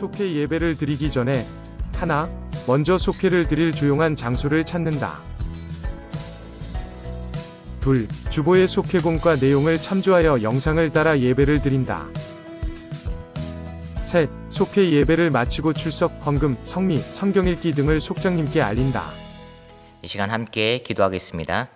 속회 예배를 드리기 전에 하나, 먼저 속회를 드릴 조용한 장소를 찾는다. 둘, 주보의 속회공과 내용을 참조하여 영상을 따라 예배를 드린다. 셋, 속회 예배를 마치고 출석, 헌금, 성미, 성경 읽기 등을 속장님께 알린다. 이 시간 함께 기도하겠습니다.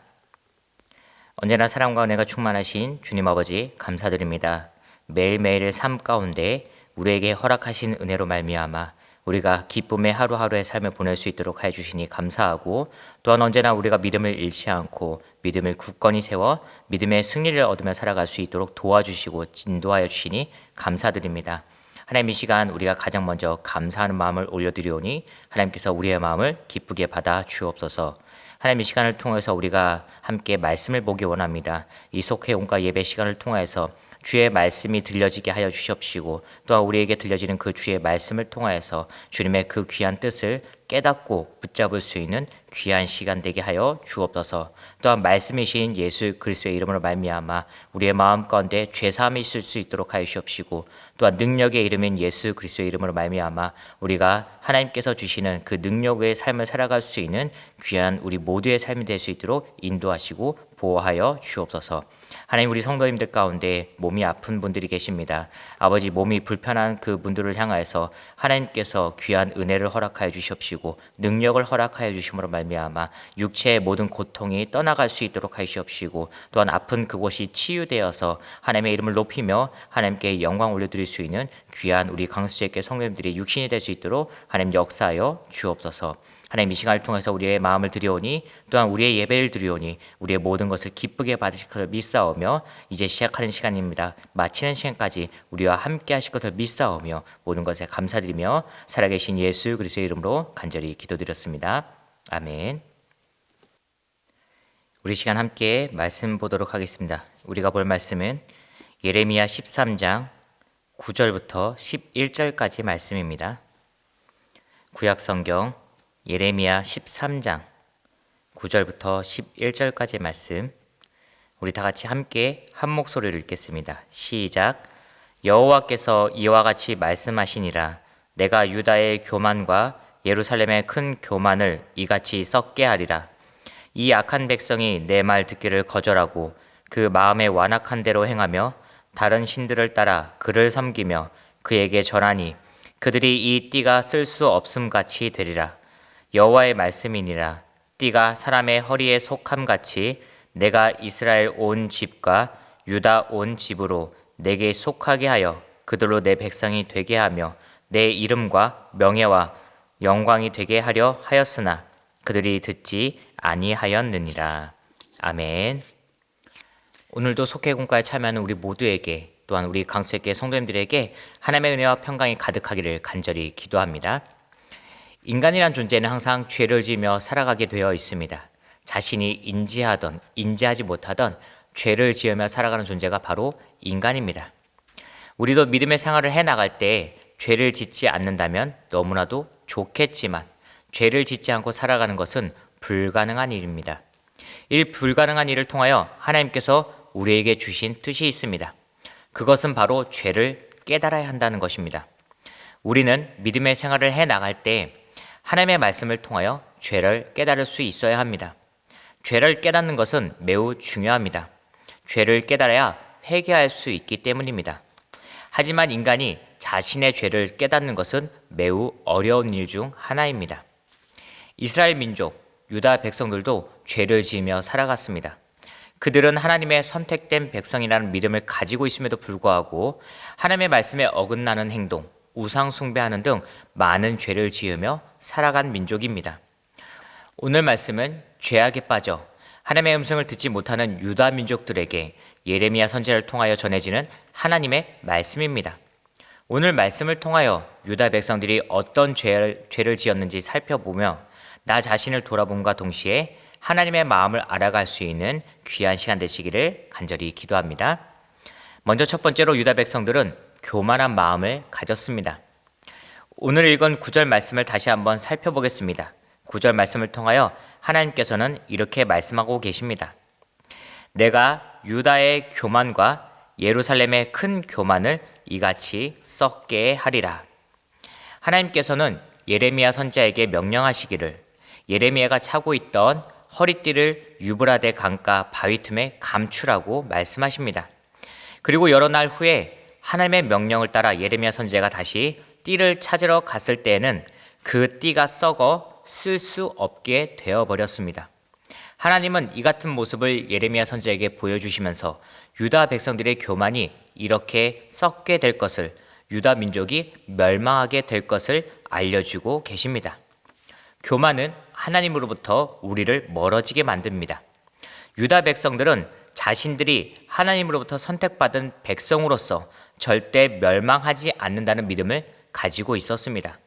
언제나 사랑과 은혜가 충만하신 주님 아버지 감사드립니다. 매일매일의 삶 가운데 우리에게 허락하신 은혜로 말미암아 우리가 기쁨의 하루하루의 삶을 보낼 수 있도록 하여 주시니 감사하고, 또한 언제나 우리가 믿음을 잃지 않고 믿음을 굳건히 세워 믿음의 승리를 얻으며 살아갈 수 있도록 도와주시고 인도하여 주시니 감사드립니다. 하나님, 이 시간 우리가 가장 먼저 감사하는 마음을 올려드리오니 하나님께서 우리의 마음을 기쁘게 받아 주옵소서. 하나님, 이 시간을 통해서 우리가 함께 말씀을 보기 원합니다. 이 속회온과 예배 시간을 통해서 주의 말씀이 들려지게 하여 주시옵시고, 또한 우리에게 들려지는 그 주의 말씀을 통하여서 주님의 그 귀한 뜻을 깨닫고 붙잡을 수 있는 귀한 시간 되게 하여 주옵소서. 또한 말씀이신 예수 그리스도의 이름으로 말미암아 우리의 마음 가운데 죄사함이 있을 수 있도록 하여 주옵시고, 또한 능력의 이름인 예수 그리스도의 이름으로 말미암아 우리가 하나님께서 주시는 그 능력의 삶을 살아갈 수 있는 귀한 우리 모두의 삶이 될 수 있도록 인도하시고 보호하여 주옵소서. 하나님, 우리 성도님들 가운데 몸이 아픈 분들이 계십니다. 아버지, 몸이 불편한 그 분들을 향하여서 하나님께서 귀한 은혜를 허락하여 주시옵시고 능력을 허락하여 주심으로 말미암아 육체의 모든 고통이 떠나갈 수 있도록 하여 주시옵시고, 또한 아픈 그곳이 치유되어서 하나님의 이름을 높이며 하나님께 영광 올려드릴 수 있는 귀한 우리 강수제께 성도님들이 육신이 될 수 있도록 하나님 역사하여 주옵소서. 하나님, 이 시간을 통해서 우리의 마음을 드리오니, 또한 우리의 예배를 드리오니 우리의 모든 것을 기쁘게 받으실 것을 믿사오며, 이제 시작하는 시간입니다. 마치는 시간까지 우리와 함께 하실 것을 믿사오며 모든 것에 감사드리며 살아계신 예수 그리스도의 이름으로 간절히 기도드렸습니다. 아멘. 우리 시간 함께 말씀 보도록 하겠습니다. 우리가 볼 말씀은 예레미야 13장 9절부터 11절까지 말씀입니다. 구약성경 예레미야 13장 9절부터 11절까지 말씀, 우리 다 같이 함께 한 목소리를 읽겠습니다. 시작. 여호와께서 이와 같이 말씀하시니라. 내가 유다의 교만과 예루살렘의 큰 교만을 이같이 썩게 하리라. 이 악한 백성이 내 말 듣기를 거절하고 그 마음에 완악한 대로 행하며 다른 신들을 따라 그를 섬기며 그에게 절하니 그들이 이 띠가 쓸 수 없음 같이 되리라. 여호와의 말씀이니라. 띠가 사람의 허리에 속함같이 내가 이스라엘 온 집과 유다 온 집으로 내게 속하게 하여 그들로 내 백성이 되게 하며 내 이름과 명예와 영광이 되게 하려 하였으나 그들이 듣지 아니하였느니라. 아멘. 오늘도 속회공과에 참여하는 우리 모두에게, 또한 우리 강수교회 성도님들에게 하나님의 은혜와 평강이 가득하기를 간절히 기도합니다. 인간이란 존재는 항상 죄를 지으며 살아가게 되어 있습니다. 자신이 인지하던 인지하지 못하던 죄를 지으며 살아가는 존재가 바로 인간입니다. 우리도 믿음의 생활을 해나갈 때 죄를 짓지 않는다면 너무나도 좋겠지만 죄를 짓지 않고 살아가는 것은 불가능한 일입니다. 이 불가능한 일을 통하여 하나님께서 우리에게 주신 뜻이 있습니다. 그것은 바로 죄를 깨달아야 한다는 것입니다. 우리는 믿음의 생활을 해나갈 때 하나님의 말씀을 통하여 죄를 깨달을 수 있어야 합니다. 죄를 깨닫는 것은 매우 중요합니다. 죄를 깨달아야 회개할 수 있기 때문입니다. 하지만 인간이 자신의 죄를 깨닫는 것은 매우 어려운 일 중 하나입니다. 이스라엘 민족, 유다 백성들도 죄를 지으며 살아갔습니다. 그들은 하나님의 선택된 백성이라는 믿음을 가지고 있음에도 불구하고 하나님의 말씀에 어긋나는 행동, 우상 숭배하는 등 많은 죄를 지으며 살아간 민족입니다. 오늘 말씀은 죄악에 빠져 하나님의 음성을 듣지 못하는 유다 민족들에게 예레미야 선지자를 통하여 전해지는 하나님의 말씀입니다. 오늘 말씀을 통하여 유다 백성들이 어떤 죄를 지었는지 살펴보며 나 자신을 돌아봄과 동시에 하나님의 마음을 알아갈 수 있는 귀한 시간 되시기를 간절히 기도합니다. 먼저 첫 번째로 유다 백성들은 교만한 마음을 가졌습니다. 오늘 읽은 9절 말씀을 다시 한번 살펴보겠습니다. 9절 말씀을 통하여 하나님께서는 이렇게 말씀하고 계십니다. 내가 유다의 교만과 예루살렘의 큰 교만을 이같이 썩게 하리라. 하나님께서는 예레미야 선지자에게 명령하시기를 예레미야가 차고 있던 허리띠를 유브라데 강가 바위 틈에 감추라고 말씀하십니다. 그리고 여러 날 후에 하나님의 명령을 따라 예레미야 선지자가 다시 띠를 찾으러 갔을 때에는 그 띠가 썩어 쓸 수 없게 되어버렸습니다. 하나님은 이 같은 모습을 예레미야 선지자에게 보여주시면서 유다 백성들의 교만이 이렇게 썩게 될 것을, 유다 민족이 멸망하게 될 것을 알려주고 계십니다. 교만은 하나님으로부터 우리를 멀어지게 만듭니다. 유다 백성들은 자신들이 하나님으로부터 선택받은 백성으로서 절대 멸망하지 않는다는 믿음을 가지고 있었습니다.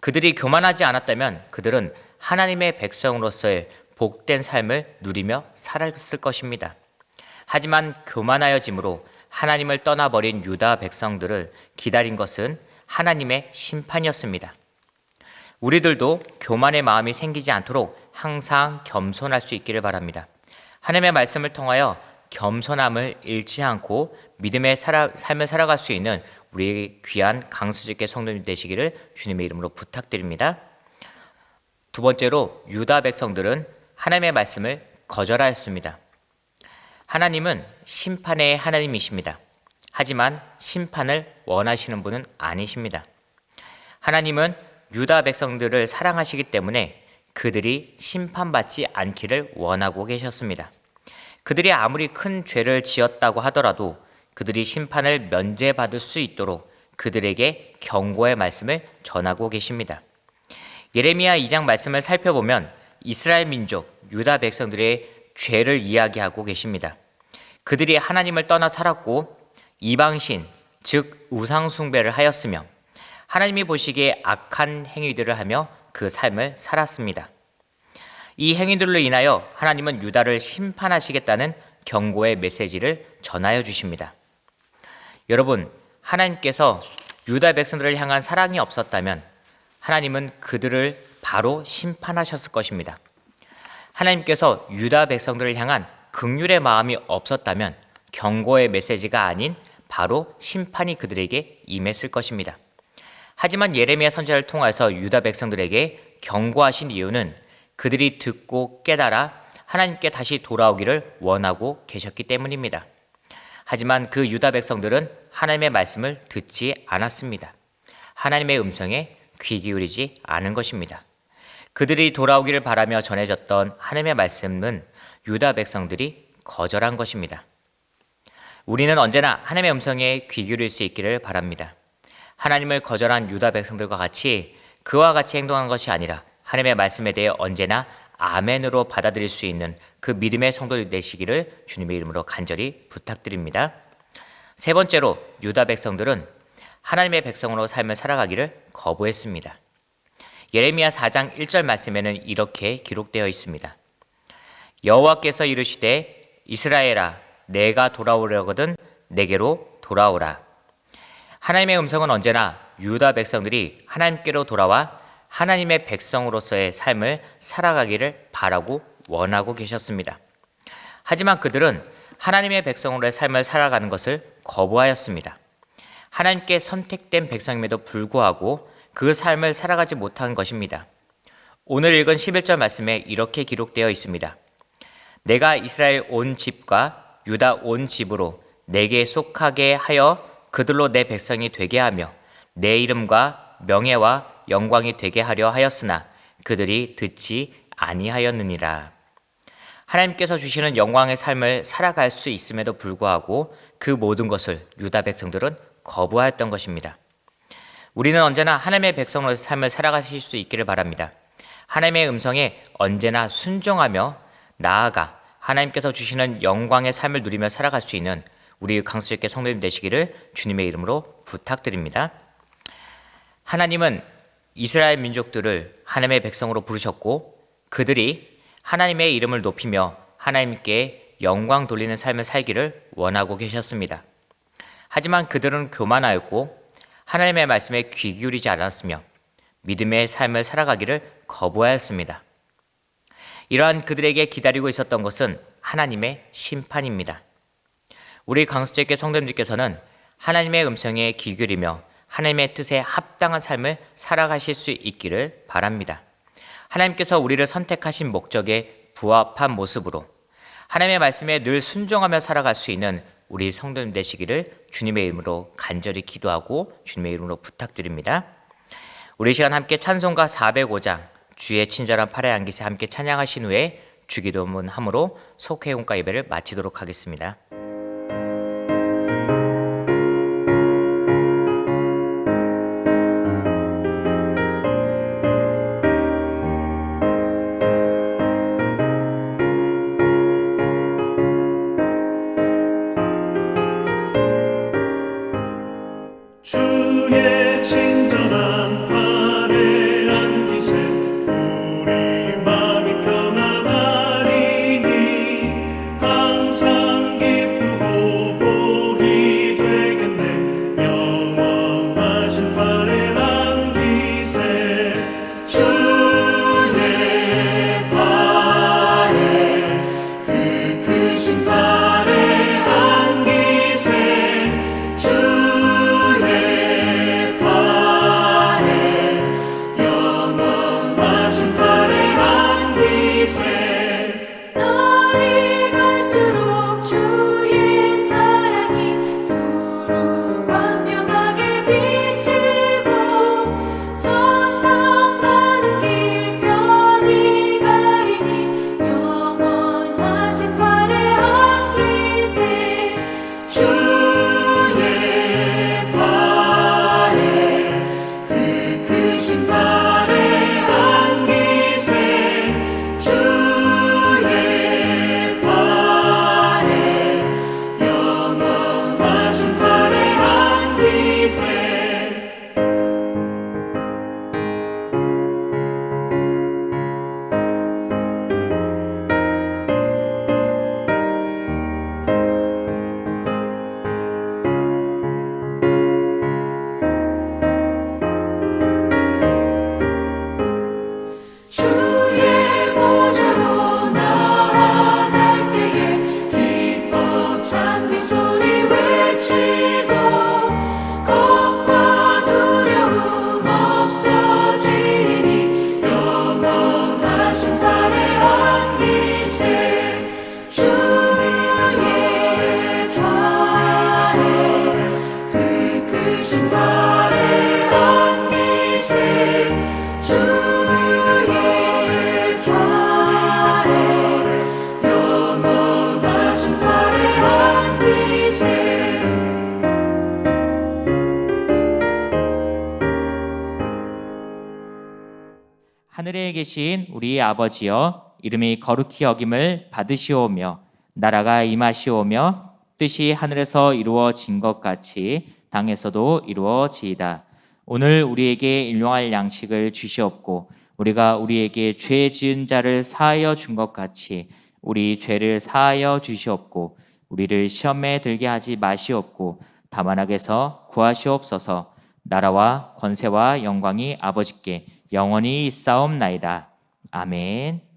그들이 교만하지 않았다면 그들은 하나님의 백성으로서의 복된 삶을 누리며 살았을 것입니다. 하지만 교만하여짐으로 하나님을 떠나버린 유다 백성들을 기다린 것은 하나님의 심판이었습니다. 우리들도 교만의 마음이 생기지 않도록 항상 겸손할 수 있기를 바랍니다. 하나님의 말씀을 통하여 겸손함을 잃지 않고 믿음의 삶을 살아갈 수 있는 우리 귀한 강수직의 성도님 되시기를 주님의 이름으로 부탁드립니다. 두 번째로 유다 백성들은 하나님의 말씀을 거절하였습니다. 하나님은 심판의 하나님이십니다. 하지만 심판을 원하시는 분은 아니십니다. 하나님은 유다 백성들을 사랑하시기 때문에 그들이 심판받지 않기를 원하고 계셨습니다. 그들이 아무리 큰 죄를 지었다고 하더라도 그들이 심판을 면제받을 수 있도록 그들에게 경고의 말씀을 전하고 계십니다. 예레미야 2장 말씀을 살펴보면 이스라엘 민족, 유다 백성들의 죄를 이야기하고 계십니다. 그들이 하나님을 떠나 살았고 이방신, 즉 우상숭배를 하였으며 하나님이 보시기에 악한 행위들을 하며 그 삶을 살았습니다. 이 행위들로 인하여 하나님은 유다를 심판하시겠다는 경고의 메시지를 전하여 주십니다. 여러분, 하나님께서 유다 백성들을 향한 사랑이 없었다면 하나님은 그들을 바로 심판하셨을 것입니다. 하나님께서 유다 백성들을 향한 긍휼의 마음이 없었다면 경고의 메시지가 아닌 바로 심판이 그들에게 임했을 것입니다. 하지만 예레미야 선지자를 통해서 유다 백성들에게 경고하신 이유는 그들이 듣고 깨달아 하나님께 다시 돌아오기를 원하고 계셨기 때문입니다. 하지만 그 유다 백성들은 하나님의 말씀을 듣지 않았습니다. 하나님의 음성에 귀 기울이지 않은 것입니다. 그들이 돌아오기를 바라며 전해졌던 하나님의 말씀은 유다 백성들이 거절한 것입니다. 우리는 언제나 하나님의 음성에 귀 기울일 수 있기를 바랍니다. 하나님을 거절한 유다 백성들과 같이 그와 같이 행동한 것이 아니라 하나님의 말씀에 대해 언제나 아멘으로 받아들일 수 있는 그 믿음의 성도들 되시기를 주님의 이름으로 간절히 부탁드립니다. 세 번째로 유다 백성들은 하나님의 백성으로 삶을 살아가기를 거부했습니다. 예레미야 4장 1절 말씀에는 이렇게 기록되어 있습니다. 여호와께서 이르시되 이스라엘아 내가 돌아오려거든 내게로 돌아오라. 하나님의 음성은 언제나 유다 백성들이 하나님께로 돌아와 하나님의 백성으로서의 삶을 살아가기를 바라고 원하고 계셨습니다. 하지만 그들은 하나님의 백성으로의 삶을 살아가는 것을 거부하였습니다. 하나님께 선택된 백성임에도 불구하고 그 삶을 살아가지 못한 것입니다. 오늘 읽은 11절 말씀에 이렇게 기록되어 있습니다. 내가 이스라엘 온 집과 유다 온 집으로 내게 속하게 하여 그들로 내 백성이 되게 하며 내 이름과 명예와 영광이 되게 하려 하였으나 그들이 듣지 아니하였느니라. 하나님께서 주시는 영광의 삶을 살아갈 수 있음에도 불구하고 그 모든 것을 유다 백성들은 거부하였던 것입니다. 우리는 언제나 하나님의 백성으로서 삶을 살아가실 수 있기를 바랍니다. 하나님의 음성에 언제나 순종하며 나아가 하나님께서 주시는 영광의 삶을 누리며 살아갈 수 있는 우리 강수있게 성도님 되시기를 주님의 이름으로 부탁드립니다. 하나님은 이스라엘 민족들을 하나님의 백성으로 부르셨고 그들이 하나님의 이름을 높이며 하나님께 영광 돌리는 삶을 살기를 원하고 계셨습니다. 하지만 그들은 교만하였고 하나님의 말씀에 귀 기울이지 않았으며 믿음의 삶을 살아가기를 거부하였습니다. 이러한 그들에게 기다리고 있었던 것은 하나님의 심판입니다. 우리 강수제께 성도님들께서는 하나님의 음성에 귀 기울이며 하나님의 뜻에 합당한 삶을 살아가실 수 있기를 바랍니다. 하나님께서 우리를 선택하신 목적에 부합한 모습으로 하나님의 말씀에 늘 순종하며 살아갈 수 있는 우리 성도님 되시기를 주님의 이름으로 간절히 기도하고 주님의 이름으로 부탁드립니다. 우리 시간 함께 찬송가 405장 주의 친절한 팔에 안기세 함께 찬양하신 후에 주기도문 함으로 속회원과 예배를 마치도록 하겠습니다. 주의 친절한 팔에 안기세 우리 마음이 평안하리니 항상 기쁘고 복이 되겠네 영원하신 팔에 안기세 주의 팔에 그 크신 팔에 안기세 날이 갈수록 주의 사랑이 두루 광명하게 비치고 천성 가는 길 편히 가리니 영원하신 팔에 안기세 주의 팔에 그 크신 팔에 안기세 주의 팔에 영원하신 팔에 안기세 주의 보좌로 나아갈 때에 기뻐 찬미 소리 외치고 겁과 두려움 없어지니 영원하신 팔에 안기세 주의 좌에 그 크신 팔에 안기세 주의 좌에 영원하신 팔에 안기세 하늘에 계신 우리 아버지여 이름이 거룩히 여김을 받으시오며 나라가 임하시오며 뜻이 하늘에서 이루어진 것 같이 땅에서도 이루어지이다. 오늘 우리에게 일용할 양식을 주시옵고 우리가 우리에게 죄 지은 자를 사하여 준 것 같이 우리 죄를 사하여 주시옵고 우리를 시험에 들게 하지 마시옵고 다만 악에서 구하시옵소서. 나라와 권세와 영광이 아버지께 영원히 있사옵나이다. 아멘.